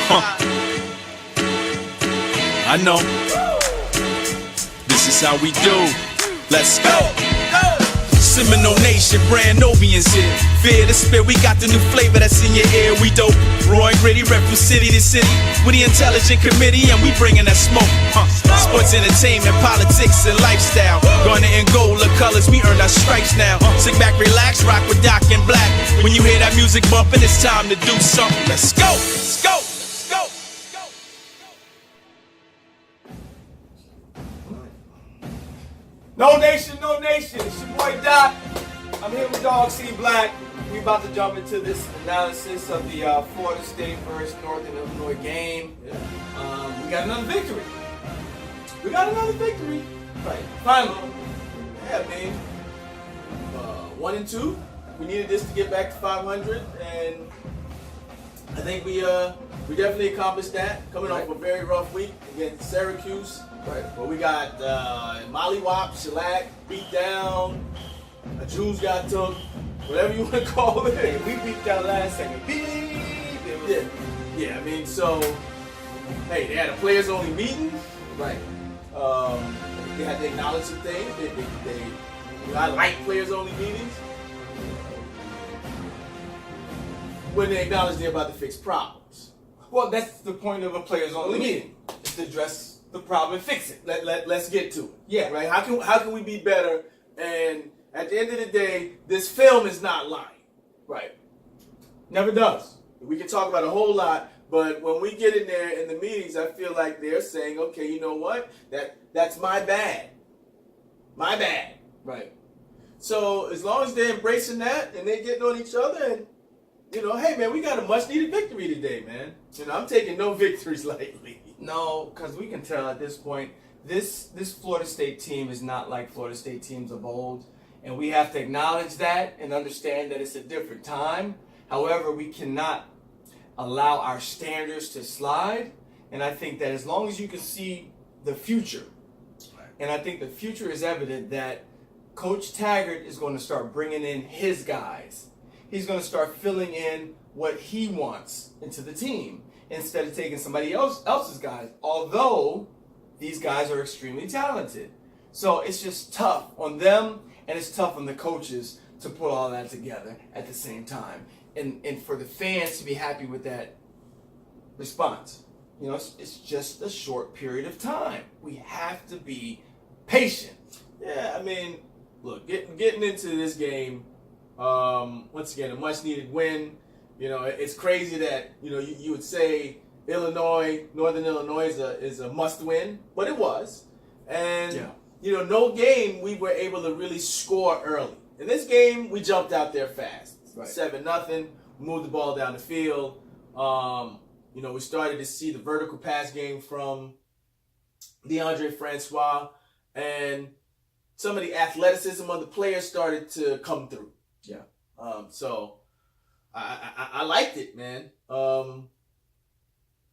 I know. This is how we do. Let's go. Seminole Nation, brand Novians here. Fear the spit, we got the new flavor that's in your ear. We dope, raw and gritty, rep from city to city. With the intelligent committee, and we bringing that smoke. Sports, entertainment, politics, and lifestyle. Garnet and gold, the colors, we earned our stripes now. Sit back, relax, rock with Doc and Black. When you hear that music bumping, it's time to do something. Let's go, let's go. No nation, no nation. It's your boy Doc. I'm here with Dog C Black. We about to jump into this analysis of the Florida State versus Northern Illinois game. We got another victory. Right. Finally. Yeah, man. 1-2. We needed this to get back to 500, and I think we definitely accomplished that. Coming off a very rough week against Syracuse. Right. But we got mollywop, shellac, beat down, a Jews got took, whatever you want to call it. Hey, we beat down last second. Yeah, I mean, so, hey, they had a players-only meeting. Right. They had to acknowledge some things. I like players-only meetings. When they acknowledge they're about to fix problems. Well, that's the point of a players-only meeting. Is to address the problem and fix it. Let's get to it. Yeah. Right. How can we be better? And at the end of the day, this film is not lying. Right. Never does. We can talk about a whole lot, but when we get in there in the meetings, I feel like they're saying, okay, you know what? That's my bad. My bad. Right. So as long as they're embracing that and they're getting on each other and, you know, hey man, we got a much needed victory today, man. You know, I'm taking no victories lightly. No, because we can tell at this point, this Florida State team is not like Florida State teams of old. And we have to acknowledge that and understand that it's a different time. However, we cannot allow our standards to slide. And I think that as long as you can see the future, and I think the future is evident that Coach Taggart is going to start bringing in his guys. He's going to start filling in what he wants into the team, instead of taking somebody else's guys, although these guys are extremely talented. So it's just tough on them, and it's tough on the coaches to put all that together at the same time. And for the fans to be happy with that response. You know, it's just a short period of time. We have to be patient. Yeah, I mean, look, getting into this game, once again, a much-needed win. You know, it's crazy that, you know, you would say Northern Illinois is a must-win, but it was. And, you know, no game we were able to really score early. In this game, we jumped out there fast. Right. 7-0, moved the ball down the field. You know, we started to see the vertical pass game from DeAndre Francois, and some of the athleticism of the players started to come through. Yeah. So I liked it, man.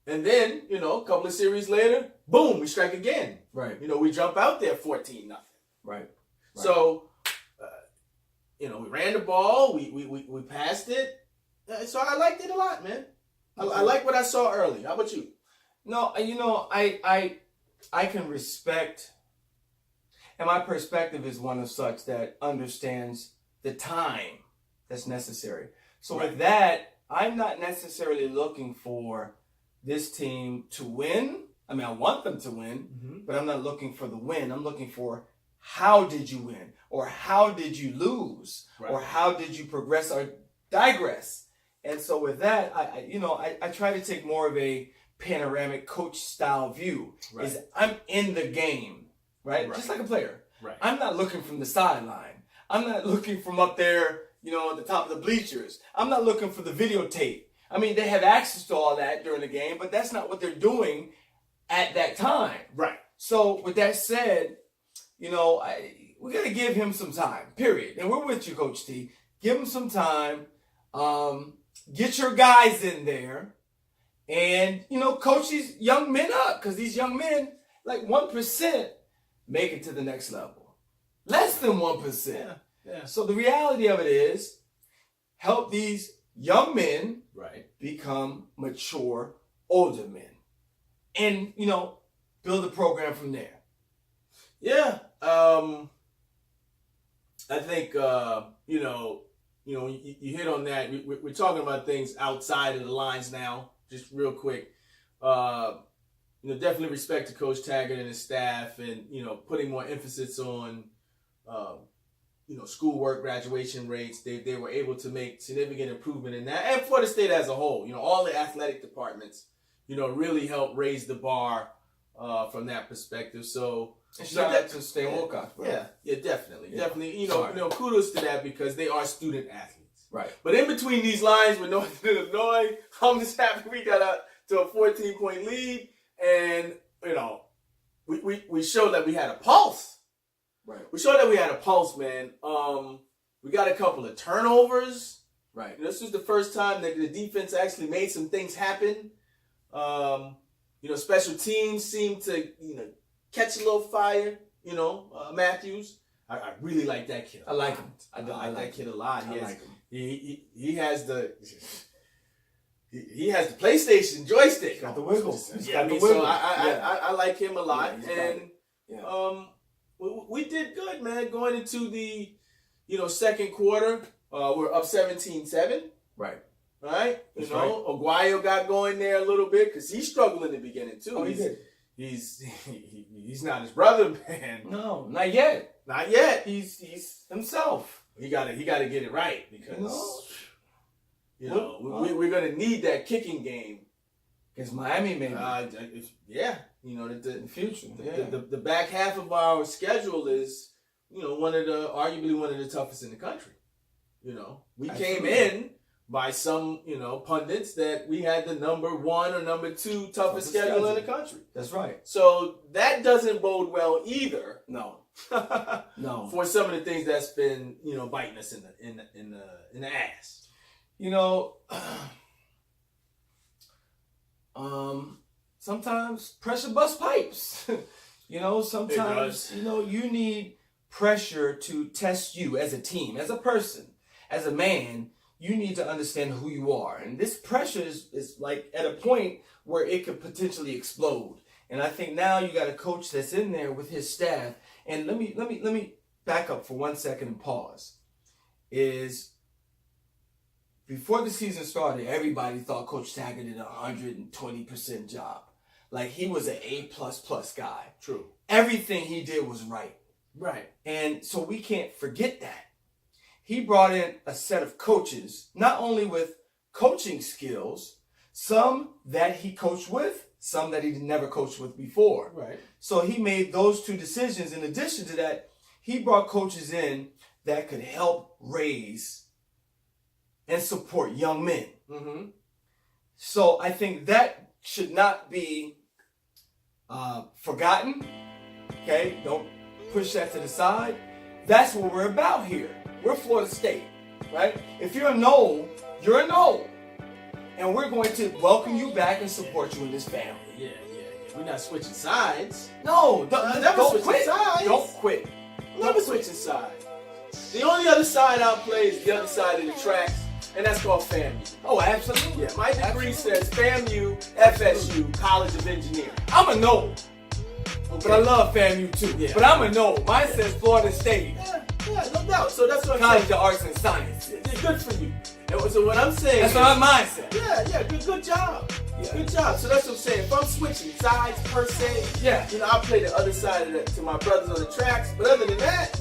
And then, you know, a couple of series later, boom, we strike again. Right. You know, we jump out there 14-0. Right. So, you know, we ran the ball, we passed it. So I liked it a lot, man. I like what I saw early. How about you? No, you know, I can respect, and my perspective is one of such that understands the time that's necessary. So with that, I'm not necessarily looking for this team to win. I mean, I want them to win, but I'm not looking for the win. I'm looking for how did you win, or how did you lose, or how did you progress or digress. And so with that, I try to take more of a panoramic coach style view. Right. Is I'm in the game, right? Just like a player. Right. I'm not looking from the sideline. I'm not looking from up there, you know, at the top of the bleachers. I'm not looking for the videotape. I mean, they have access to all that during the game, but that's not what they're doing at that time. Right. So with that said, you know, we got to give him some time, period. And we're with you, Coach T. Give him some time. Get your guys in there and, you know, coach these young men up, because these young men, like 1%, make it to the next level. Less than 1%. Yeah. So the reality of it is help these young men become mature older men, and build a program from there. Yeah, I think you hit on that. We're talking about things outside of the lines now. Just real quick, definitely respect to Coach Taggart and his staff, and putting more emphasis on schoolwork, graduation rates. They were able to make significant improvement in that, and for the state as a whole. All the athletic departments, really helped raise the bar from that perspective. So. And shout out to State Wilcox, bro. Yeah, definitely. Kudos to that, because they are student athletes. Right. But in between these lines with Northern Illinois, I'm just happy we got out to a 14-point lead, and we showed that we had a pulse. Right. We showed that we had a pulse, man. We got a couple of turnovers. Right. This was the first time that the defense actually made some things happen. Special teams seemed to catch a little fire, Matthews. I really like that kid. I like him. I like that kid a lot. I like him. He has the PlayStation joystick. Got the wiggles. I like him a lot, Yeah, we did good, man. Going into the second quarter, we're up 17-7. Right. Right. That's Aguayo got going there a little bit because he struggled in the beginning too. Oh, he did. He's not his brother, man. No, not yet. Not yet. He's himself. He got to get it right, because we're gonna need that kicking game. Against Miami, maybe. In the future. The back half of our schedule is arguably one of the toughest in the country. We came in by some, pundits that we had the number 1 or number 2 toughest schedule in the country. That's right. So that doesn't bode well either. No. For some of the things that's been, biting us in the ass. Sometimes pressure busts pipes. Sometimes you need pressure to test you as a team, as a person, as a man. You need to understand who you are. And this pressure is like at a point where it could potentially explode. And I think now you got a coach that's in there with his staff. And let me back up for 1 second and pause. Before the season started, everybody thought Coach Taggart did a 120% job. Like, he was an A++ guy. True. Everything he did was right. Right. And so we can't forget that. He brought in a set of coaches, not only with coaching skills, some that he coached with, some that he never coached with before. Right. So he made those 2 decisions. In addition to that, he brought coaches in that could help raise and support young men. Mm-hmm. So I think that should not be forgotten. Okay? Don't push that to the side. That's what we're about here. We're Florida State, right? If you're a Knoll, you're a Knoll. And we're going to welcome you back and support you in this family. Yeah. We're not switching sides. No, don't quit. Sides. Don't quit. Never switching sides. The only other side I'll play is the other side of the tracks, and that's called FAMU. Oh, absolutely. Yeah, my degree says FAMU, FSU, College of Engineering. I'm a Knoll. Okay. But I love FAMU too. Yeah. But I'm a Knoll. Mine says Florida State. Yeah, no doubt. So that's what I'm College saying. of Arts and Sciences. Yeah, good for you. And so what I'm saying that's what my mind said. Yeah, good job. Yeah. Good job. So that's what I'm saying. If I'm switching sides per se, I'll play the other side of to my brothers on the tracks. But other than that,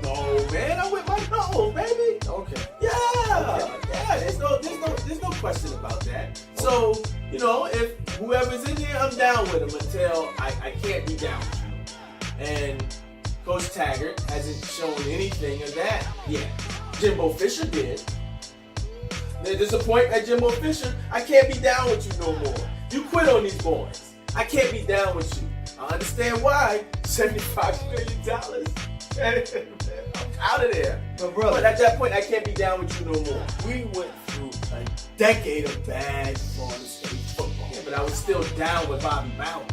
no, man, I'm with my Knoll, baby. Okay. Yeah. There's no question about that. So, if whoever's in here, I'm down with them until I can't be down with you. And Coach Taggart hasn't shown anything of that yet. Jimbo Fisher did. There's a point at Jimbo Fisher, I can't be down with you no more. You quit on these boys. I can't be down with you. I understand why. $75 million. I'm out of there. But at that point, I can't be down with you no more. We went through a decade of bad Florida State football. Yeah, but I was still down with Bobby Bowden.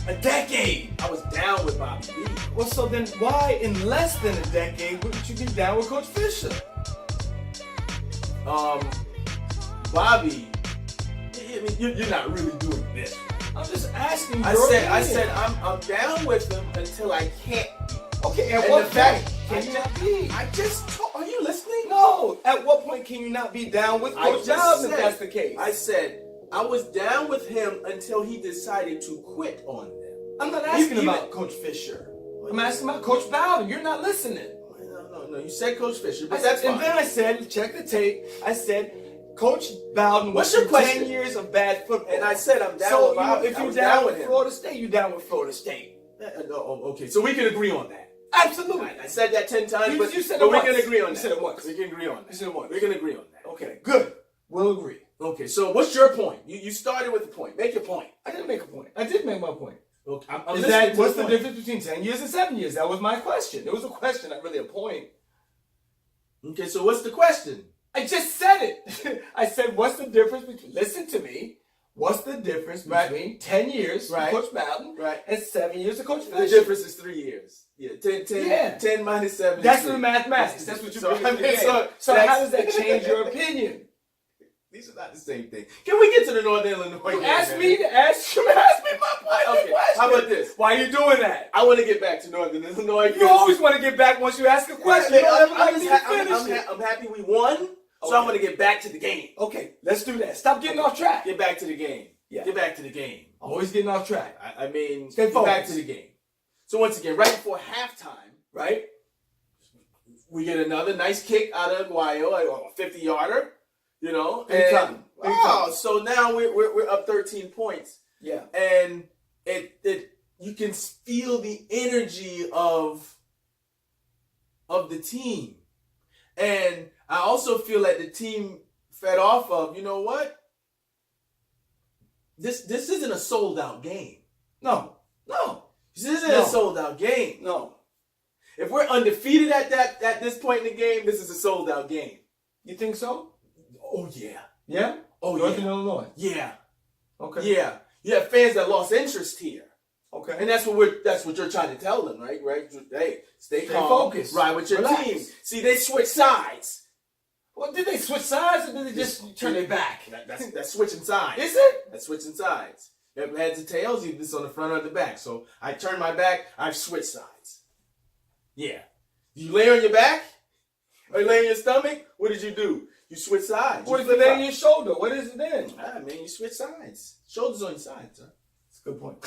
A decade! I was down with Bobby B. Well, so then why in less than a decade wouldn't you get down with Coach Fisher? Bobby, I mean, you're not really doing this. I'm just asking. I said I'm down with him until I can't. Okay, at And what the fact- point can you not be? I just told, are you listening? No. At what point can you not be down with I Coach just Bowden if said- that's the case? I said I was down with him until he decided to quit on them. I'm not asking Even- about Coach Fisher. I'm asking about Coach Bowden. You're not listening. No. You said Coach Fisher, but I that's said, fine. and then I said, check the tape. I said, Coach Bowden What's went your through question? 10 years of bad football. And I said I'm down So with you know, Bob. if I you're was down with him. Florida State, you're down with Florida State. Okay, so we can agree on that. Absolutely. I said that 10 times, You- but, you said but it we once. can agree on You that. said it once. We can agree on that. You said it once. We can agree on that. Okay, good. We'll agree. Okay, so what's your point? You started with a point. Make your point. I didn't make a point. I did make my point. Okay, I'm Is listening that to what's the point. difference between 10 years and 7 years? That was my question. It was a question, not really a point. Okay, so what's the question? I just said it. I said, what's the difference between, listen to me, what's the difference Right. between 10 years Right. of Coach Bowden Right. and 7 years of Coach The Fisher? difference is 3 years. Yeah, 10 Yeah. 10 minus 7 That's is the 3. mathematics. That's what you So, bring to the I mean, game. So that's- how does that change your opinion? These are not the same thing. Can we get to the Northern Illinois You game, asked man? me to ask you. Ask me my point. Okay, how about this? Why are you doing that? I want to get back to Northern Illinois. You always want to get back once you ask a question. You don't ever like me to finish it. I'm happy we won, so Okay. I'm going to get back to the game. Okay, let's do that. Stop getting off track. Get back to the game. Yeah. Get back to the game. Always getting off track. I mean, Stay get back focused. to the game. So once again, right before halftime, Right? we get another nice kick out of Aguayo, a 50-yarder, you know. Big time. Big time. So now we're up 13 points. Yeah. And it you can feel the energy of the team. And I also feel like the team fed off of, you know what? This isn't a sold out game. No. This isn't No. a sold out game. No. If we're undefeated at this point in the game, this is a sold out game. You think so? Oh yeah. Yeah? Oh Northern yeah. Illinois. Yeah. Okay. Yeah. You have fans that lost interest here. Okay. And that's what you're trying to tell them, right? Right? Hey, stay calm. focused. Ride with your Relax. team. See, they switch sides. Well, did they switch sides or did they just turn their back? That's switching sides. Is it? That's switching sides. You have heads and tails, either this on the front or the back. So I turn my back, I've switched sides. Yeah. You lay on your back? Or you lay on your stomach? What did you do? You switch sides. What You if it flip lay on up. your shoulder? What is it then? Ah, man, you switch sides. Shoulders on your sides, huh? That's a good point.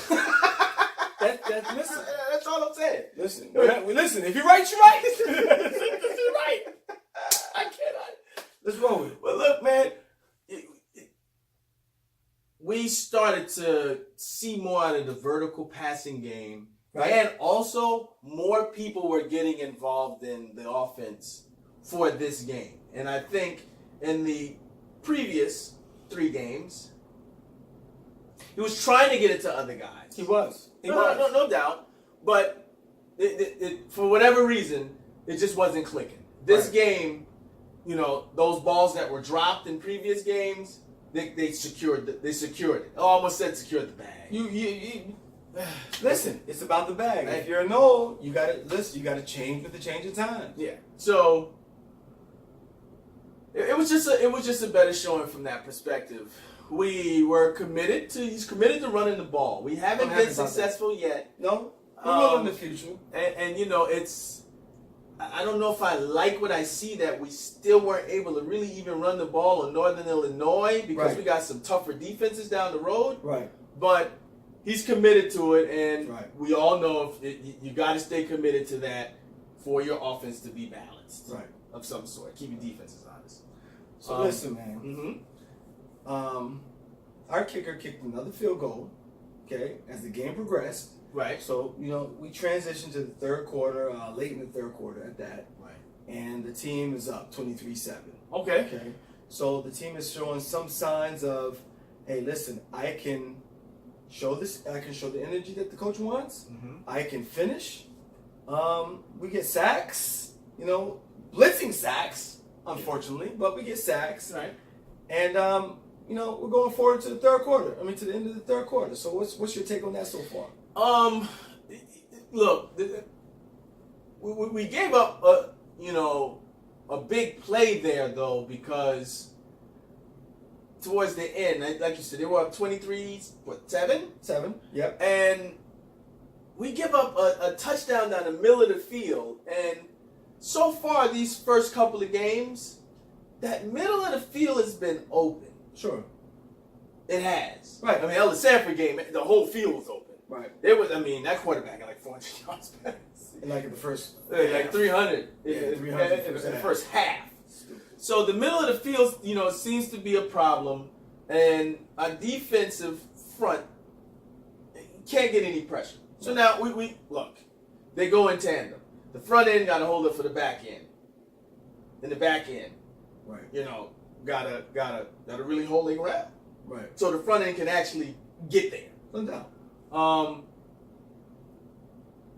Listen. That's all I'm saying. Listen. Listen. If you're right, you're right. If you're right. I cannot. Let's roll with it. Well, look, man, we started to see more out of the vertical passing game. Right. And also, more people were getting involved in the offense for this game. And I think in the previous 3 games, he was trying to get it to other guys. He was. No doubt. But for whatever reason, it just wasn't clicking. This Right. game, you know, those balls that were dropped in previous games, they secured it. I almost said secured the bag. You listen, it's about the bag. Hey. If you're a no, you gotta listen, you gotta change with the change of time. Yeah. So it was just a better showing from that perspective. We were he's committed to running the ball. We haven't I'm happy been about that. successful yet. No? We will in the future. And you know, I don't know if I like what I see that we still weren't able to really even run the ball in Northern Illinois because Right. we got some tougher defenses down the road. Right. But he's committed to it, and Right. we all know you got to stay committed to that for your offense to be balanced, Right. of some sort. Keep your defenses honest. So listen, man. Mm-hmm. Our kicker kicked another field goal, okay, as the game progressed. Right. So, you know, we transitioned to the third quarter, late in the third quarter at that. Right. And the team is up 23-7. Okay. Okay. So the team is showing some signs of, hey, listen, I can show the energy that the coach wants. Mm-hmm. I can finish. We get sacks, you know, blitzing sacks, unfortunately, but we get sacks. Right. And you know, we're going forward to the third quarter. I mean, to the end of the third quarter. So what's your take on that so far? Look, we gave up a big play there though, because towards the end, like you said, they were up 23-7? 7. Yep. And we give up a touchdown down the middle of the field. And so far, these first couple of games, that middle of the field has been open. Sure. It has. Right. I mean, the Sanford game, the whole field was open. Right. There was, I mean, that quarterback had like 400 yards. And like in the first. Like 300. Yeah, 300 in the first half. So the middle of the field, you know, seems to be a problem. And our defensive front can't get any pressure. So now we look, they go in tandem. The front end got to hold it for the back end. And the back end, Right. you know, gotta really hold their ground. Right. So the front end can actually get there. No doubt.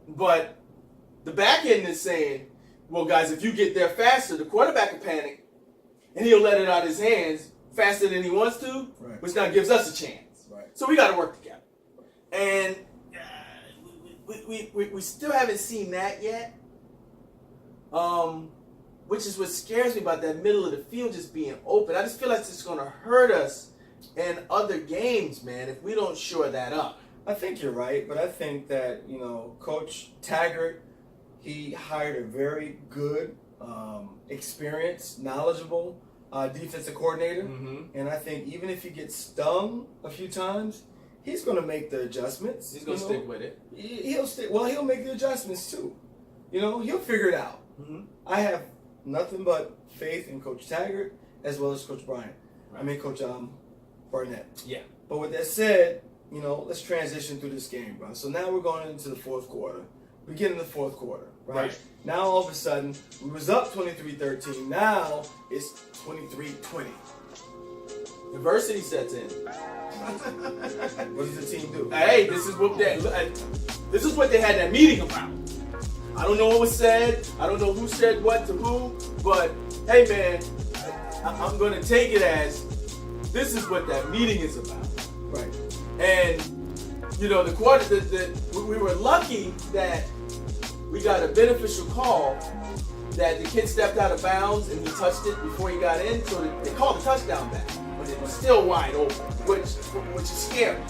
But the back end is saying, well, guys, if you get there faster, the quarterback will panic, and he'll let it out of his hands faster than he wants to, Right. which now gives us a chance. Right. So we got to work together. And we still haven't seen that yet, which is what scares me about that middle of the field just being open. I just feel like it's going to hurt us in other games, man, if we don't shore that up. I think you're right, but I think that, you know, Coach Taggart, he hired a very good, experienced, knowledgeable defensive coordinator. Mm-hmm. And I think even if he gets stung a few times, he's going to make the adjustments. He's going to stick with it. He'll stick. Well, he'll make the adjustments too. You know, he'll figure it out. Mm-hmm. I have nothing but faith in Coach Taggart as well as Coach Bryant. Right. I mean, Coach Barnett. Yeah. But with that said, you know, let's transition through this game, bro. So now we're going into the fourth quarter. We get in the fourth quarter, right? Right. Now all of a sudden, we was up 23-13. Now it's 23-20. Adversity sets in. What does the team do? Hey, this is what they had that meeting about. I don't know what was said. I don't know who said what to who. But hey, man, I'm going to take it as this is what that meeting is about. Right. And you know, we were lucky that we got a beneficial call that the kid stepped out of bounds and he touched it before he got in, so they called the touchdown back, but it was still wide open, which is scary,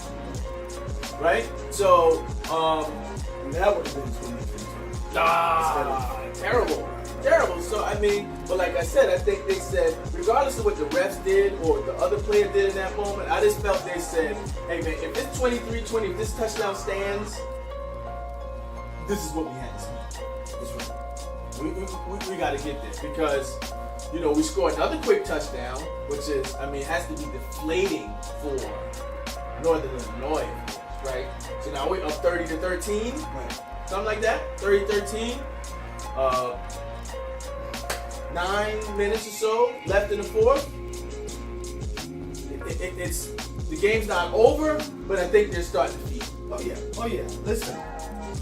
right? So that would have been 23-20. terrible. So I mean, but like I said, I think they said, regardless of what the refs did or the other player did in that moment, I just felt they said, hey man, if it's 23-20, if this touchdown stands, this is what we had to see. That's right. We got to get there because, you know, we scored another quick touchdown, which is, I mean, it has to be deflating for Northern Illinois, right? So now we're up 30-13, Right. something like that, 30-13. 9 minutes or so left in the fourth. It's the game's not over, but I think they're starting to feed. Oh yeah. Listen,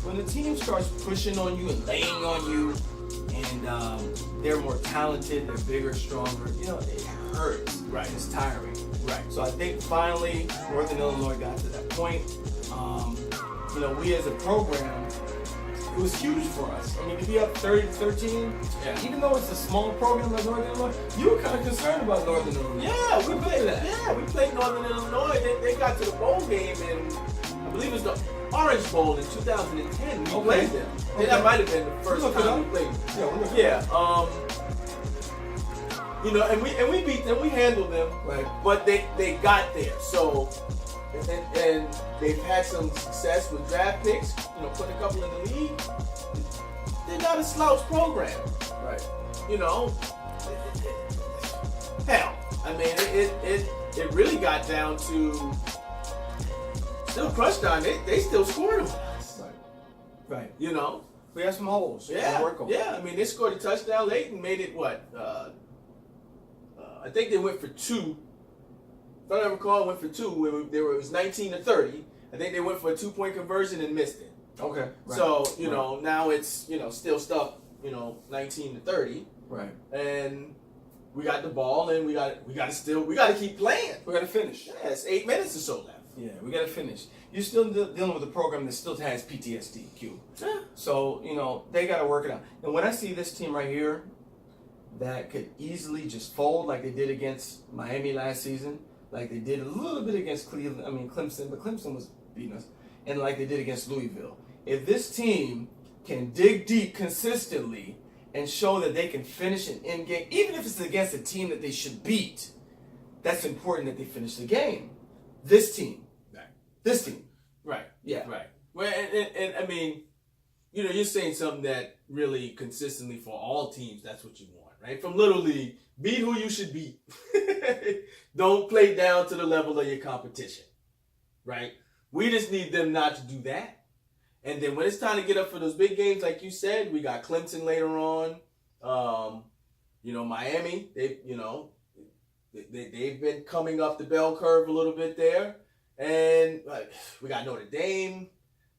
when the team starts pushing on you and laying on you, and they're more talented, they're bigger, stronger, you know, it hurts. Right. It's tiring. Right. So I think finally Northern Illinois got to that point. You know, we as a program, it was huge for us. I mean, to be up 30-13, Yeah. even though it's a small program like Northern Illinois, you were kind of concerned about Northern Illinois. Yeah, we played Northern Illinois. They got to the bowl game in, I believe it was the Orange Bowl in 2010. We played them. Okay. That might have been the first Look it time up. we played them. Yeah, we'll look it Yeah. You know, and we beat them. We handled them. Right. But they got there. So and they've had some success with draft picks. You know, put a couple in the league. They're not a slouch program. Right. You know, hell, I mean, it really got down to still crunch time. They still scored on us. Right. You know, We have some holes. yeah, to work on. yeah. I mean, they scored a touchdown late and made it what? I think they went for 2. If I don't recall, went for 2. It was 19-30. I think they went for a 2-point conversion and missed it. Okay. Right. So you know, now it's still stuck. 19-30. Right. And we got the ball, and we got to keep playing. We got to finish. Yeah, it's 8 minutes or so left. Yeah, we got to finish. You're still dealing with a program that still has PTSD, Q. Yeah. So, they got to work it out. And when I see this team right here that could easily just fold like they did against Miami last season, like they did a little bit against Clemson, but Clemson was beating us, and like they did against Louisville. If this team can dig deep consistently and show that they can finish an end game, even if it's against a team that they should beat, that's important that they finish the game. This team. Right. This team. Right. Yeah. Right. Well, and I mean, you know, you're saying something that really consistently for all teams, that's what you want, right? From Little League, beat who you should beat. Don't play down to the level of your competition, right? We just need them not to do that. And then when it's time to get up for those big games, like you said, we got Clemson later on. You know, Miami, they've been coming up the bell curve a little bit there. And we got Notre Dame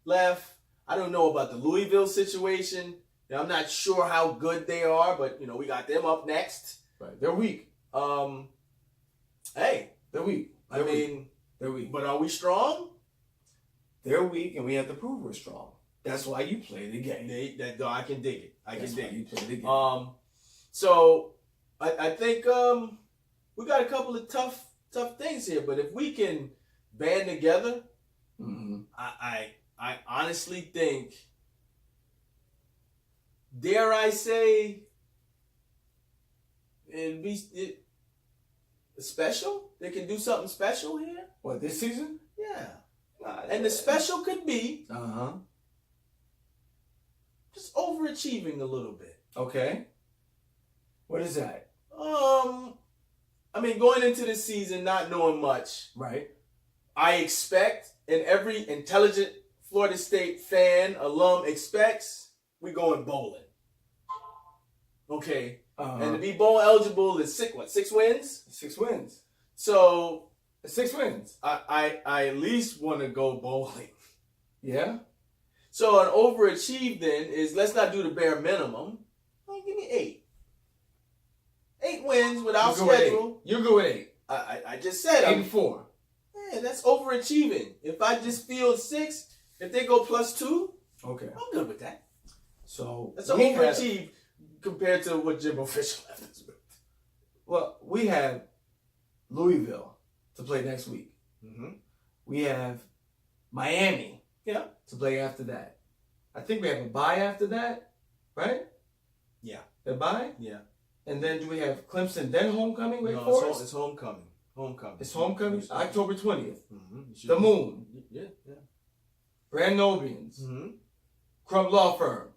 left. I don't know about the Louisville situation. You know, I'm not sure how good they are, but, you know, we got them up next. Right. They're weak. Hey. They're weak. They're weak. But are we strong? They're weak, and we have to prove we're strong. That's why you play the game. I can dig it. That's why you play the game. So I think we got a couple of tough things here, but if we can band together, I honestly think, dare I say, it'd be special. They can do something special here. What, this season? Yeah. And the special could be just overachieving a little bit. Okay. What is that? I mean, going into the season, not knowing much. Right. I expect, and every intelligent Florida State fan, alum expects, we going bowling. Okay. And to be bowl eligible is 6 wins? 6 wins. So 6 wins. I at least want to go bowling. Yeah. So an overachieve then is, let's not do the bare minimum. Give me 8. 8 wins without schedule. You go with 8. I just said 8 and 4. Yeah, that's overachieving. If I just feel 6, if they go +2, okay, I'm good with that. So that's an overachieve compared to what Jimbo Fisher left us with. Well, we have Louisville to play next week. We have Miami to play after that. I think we have a bye after that, right? Yeah. A bye? Yeah. And then do we have Clemson, then homecoming? No, it's homecoming. It's homecoming? October 20th. The Moon. Yeah. Brand Nobians. Crumb Law Firm.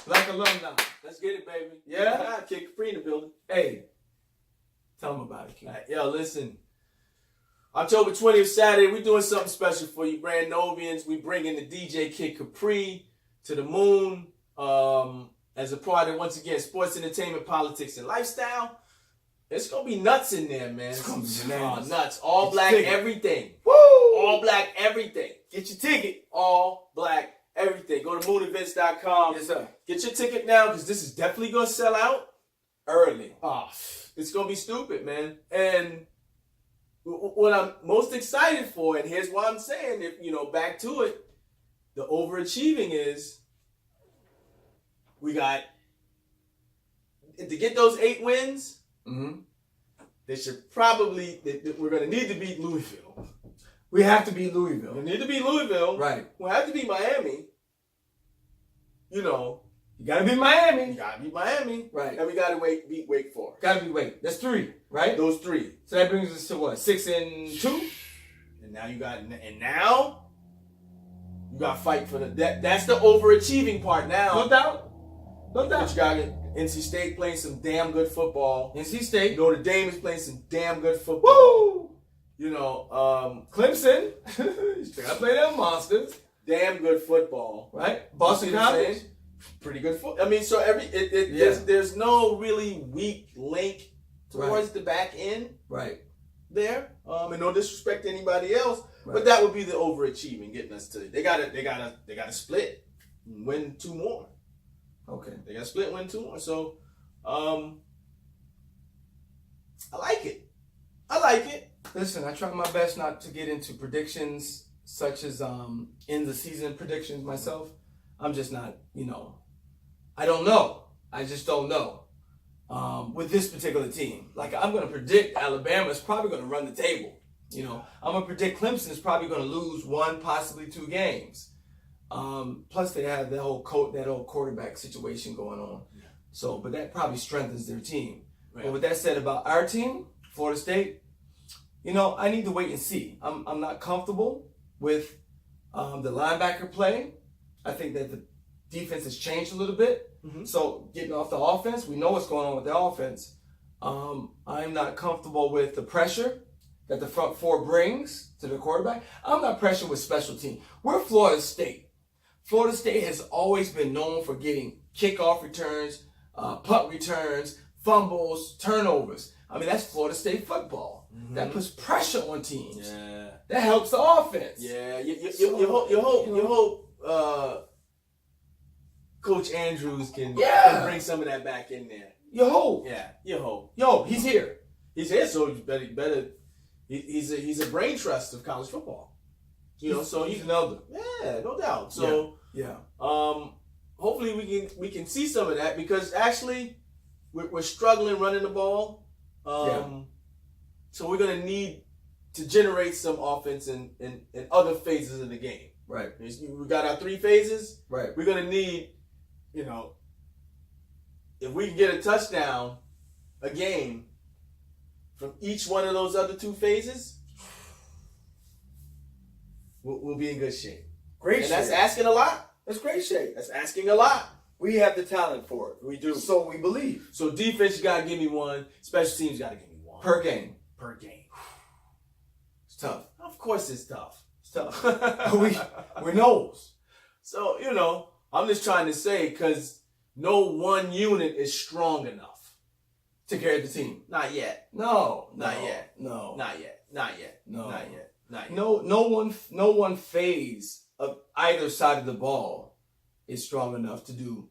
Black alumni. Let's get it, baby. Yeah? Kid Capri in the building. Hey, tell them about it, King. Yo, listen. October 20th, Saturday, we're doing something special for you, Brand Novians. We bringing the DJ Kid Capri to the Moon as a part of, once again, sports, entertainment, politics, and lifestyle. It's going to be nuts in there, man. It's going to be bananas. Nuts. All black everything. Woo! All black everything. Get your ticket. All black everything. Go to moonevents.com. Yes, sir. Get your ticket now, because this is definitely going to sell out early. It's going to be stupid, man. And what I'm most excited for, and here's why I'm saying, back to it, the overachieving is we got, to get those 8 wins, they should probably, we're going to need to beat Louisville. We have to beat Louisville. We need to beat Louisville. Right. We'll have to beat Miami. You got to beat Miami. You got to beat Miami. Right. And we got to beat Wake Forest. Got to beat Wake. That's 3, right? Those 3. So that brings us to what? 6 and 2? And now you got to fight for that's the overachieving part now. No doubt. But you got NC State playing some damn good football. NC State. Notre Dame is playing some damn good football. Woo! Clemson. You got to play them monsters. Damn good football. Right? Boston College. Pretty good football. I mean, so there's no really weak link towards the back end. Right. There. And no disrespect to anybody else, but that would be the overachieving, getting us to. They gotta split, and win 2 more. Okay. They gotta split, win 2 more. So, I like it. Listen, I try my best not to get into predictions such as in the season predictions myself. I'm just not, I don't know. I just don't know. with this particular team. Like, I'm going to predict Alabama is probably going to run the table. You know, I'm going to predict Clemson is probably going to lose 1, possibly 2 games. Plus, they have that whole quarterback situation going on. Yeah. So, but that probably strengthens their team. Right. But with that said about our team, Florida State, you know, I need to wait and see. I'm not comfortable with the linebacker play. I think that the defense has changed a little bit. Mm-hmm. So getting off the offense, we know what's going on with the offense. I'm not comfortable with the pressure that the front four brings to the quarterback. I'm not pressured with special team. We're Florida State. Florida State has always been known for getting kickoff returns, punt returns, fumbles, turnovers. I mean, that's Florida State football. Mm-hmm. That puts pressure on teams. Yeah. That helps the offense. Yeah. You hope Coach Andrews can bring some of that back in there. You hope. Yeah, you hope. Yo, he's here. He's here, so better. He's a brain trust of college football. You know, so he's another. Yeah, no doubt. So hopefully we can see some of that because actually we're struggling running the ball. So we're gonna need to generate some offense in other phases of the game. Right. We got our 3 phases. Right. We're gonna need, you know, if we can get a touchdown a game from each one of those other 2 phases, we'll be in good shape. Great shape. That's asking a lot. That's great shape. That's asking a lot. We have the talent for it. We do. So we believe. So defense, you got to give me 1. Special teams, you got to give me 1. Per game. It's tough. Of course it's tough. It's tough. we knows. So, you know, I'm just trying to say because no one unit is strong enough to carry the team. Not yet. No. Not yet. No. Not yet. Not yet. No. Not yet. Not yet. No one phase of either side of the ball is strong enough to do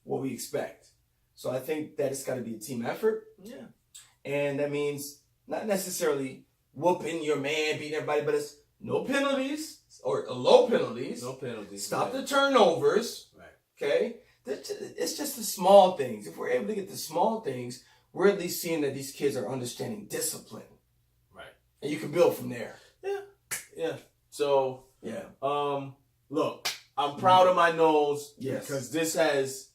what we expect. So I think that it's got to be a team effort. Yeah. And that means not necessarily whooping your man, beating everybody, but it's no penalties or low penalties. No penalties. Stop the turnovers. Right. Okay? It's just the small things. If we're able to get the small things, we're at least seeing that these kids are understanding discipline. Right. And you can build from there. Yeah. Yeah. So, yeah. Look, I'm proud of my nose. Yes. Because this has,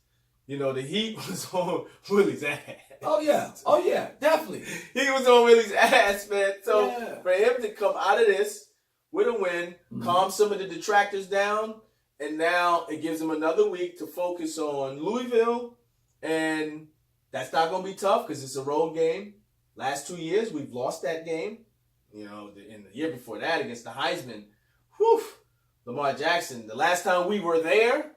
you know, the heat was on Willie's ass. Oh, yeah. Definitely. He was on Willie's ass, man. So, for him to come out of this with a win, calm some of the detractors down, and now it gives him another week to focus on Louisville. And that's not going to be tough because it's a road game. Last 2 years, we've lost that game. You know, in the year before that against the Heisman. Whew. Lamar Jackson. The last time we were there,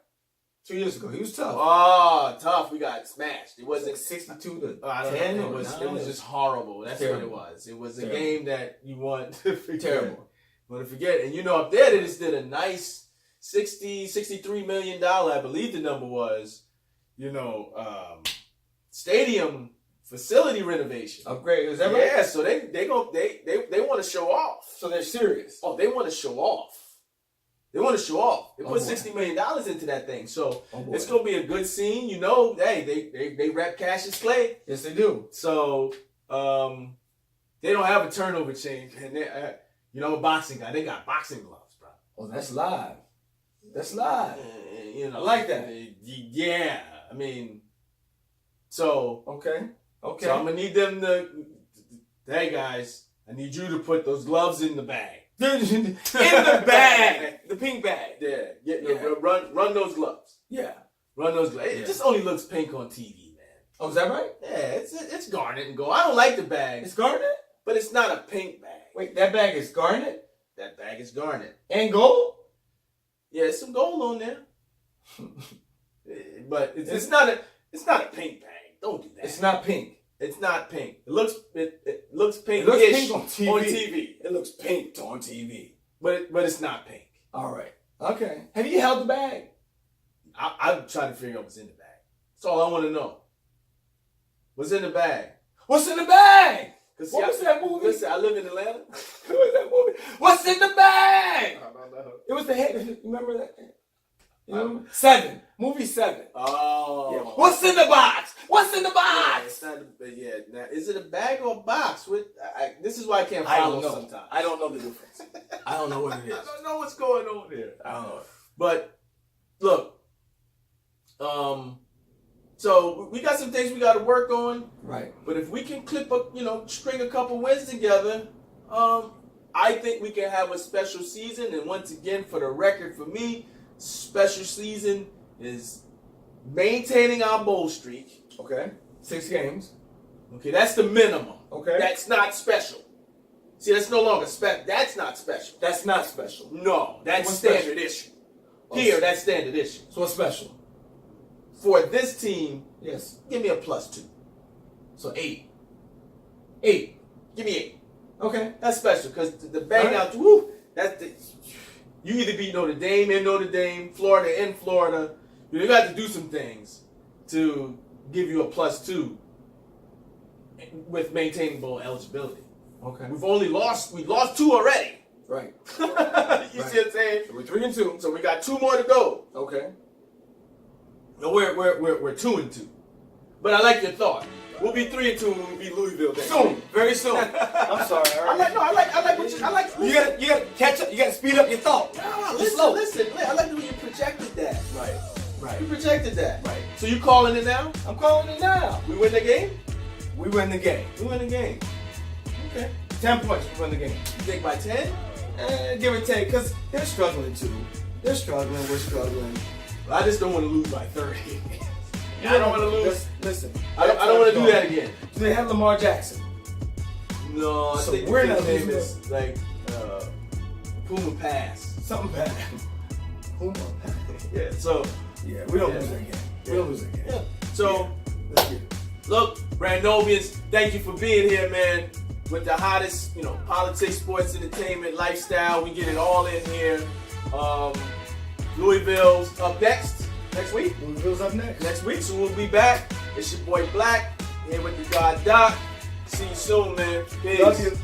2 years ago, he was tough. Oh, tough. We got smashed. It wasn't 62 to 10. It was just horrible. That's what it was. It was a game that you want to forget. Terrible. You want to forget. And you know, up there, they just did a nice $63 million, I believe the number was, you know, stadium facility renovation. Upgrade. Is that right? Yeah, so they want to show off. So they're serious. Oh, they want to show off. They want to show off. They put $60 million into that thing. So it's going to be a good scene. You know, hey, they rep Cassius Clay. Yes, they do. So they don't have a turnover chain. And you know, I'm a boxing guy. They got boxing gloves, bro. Oh, that's live. That's live. You know, I like that. Yeah. I mean, so. Okay. So I'm going to need them to, hey, guys, I need you to put those gloves in the bag. In the bag. The pink bag. Yeah. Run those gloves. Yeah. Run those gloves. It just only looks pink on TV, man. Oh, is that right? Yeah, it's garnet and gold. I don't like the bag. It's garnet? But it's not a pink bag. Wait, that bag is garnet? That bag is garnet. And gold? Yeah, there's some gold on there. But it's not a pink bag. Don't do that. It's not pink. It's not pink. It looks pink. It looks pink on TV. It looks pink on TV. But it's not pink. All right. Okay. Have you held the bag? I'm trying to figure out what's in the bag. That's all I want to know. What's in the bag? What's in the bag? What was that movie? Listen, I live in Atlanta. What was that movie? What's in the bag? I don't know. It was the head. Remember that? You remember? 7. Movie 7. Oh. Yeah. What's in the box? What's in the Yeah, box? it's not now, is it a bag or a box? This is why I can't I follow don't know. sometimes. I don't know the difference. I don't know what it is. I don't know what's going on there. I don't know. But look, so we got some things we got to work on. Right. But if we can string a couple wins together, I think we can have a special season. And once again, for the record, for me, special season is maintaining our bowl streak. Okay. 6 games. Okay, that's the minimum. Okay. That's not special. See, that's no longer special. That's not special. That's not special. No, that's What's standard issue. Here, that's standard issue. So what's special? For this team, Yes. give me a +2. So 8. 8. Give me 8. Okay. That's special because the bang All right. out, woo, you either beat Notre Dame in Notre Dame, Florida in Florida. You got to do some things to give you a +2 with maintaining bowl eligibility. Okay. We lost 2 already. Right. You see what I'm saying? So we're 3-2. So we got 2 more to go. Okay. No, we're 2-2. But I like your thought. We'll be 3-2 when we beat Louisville next Soon. week. Very soon. I'm sorry. I like You gotta catch up. You gotta speed up your thought. No, It's slow. listen. I like the way you projected that. Right. Right. You projected that. Right. So you calling it now? I'm calling it now. We win the game? We win the game. We win the game. Okay. 10 points. We win the game. You think by 10? Give or take, because they're struggling too. They're struggling. We're struggling. I just don't want to lose by 30. I don't want to lose. Listen. I don't want to do that again. Do they have Lamar Jackson? No, I So think we're the not name losing is like Puma Pass. Something bad. Yeah, so Yeah, we don't lose that game. We don't lose that game. yeah. So Let's get it. look, Brandovians, thank you for being here, man. With the hottest, politics, sports, entertainment, lifestyle, we get it all in here. Louisville's up next week. Louisville's up next. Next week, so we'll be back. It's your boy Black here with the God Doc. See you soon, man. Peace. Love you.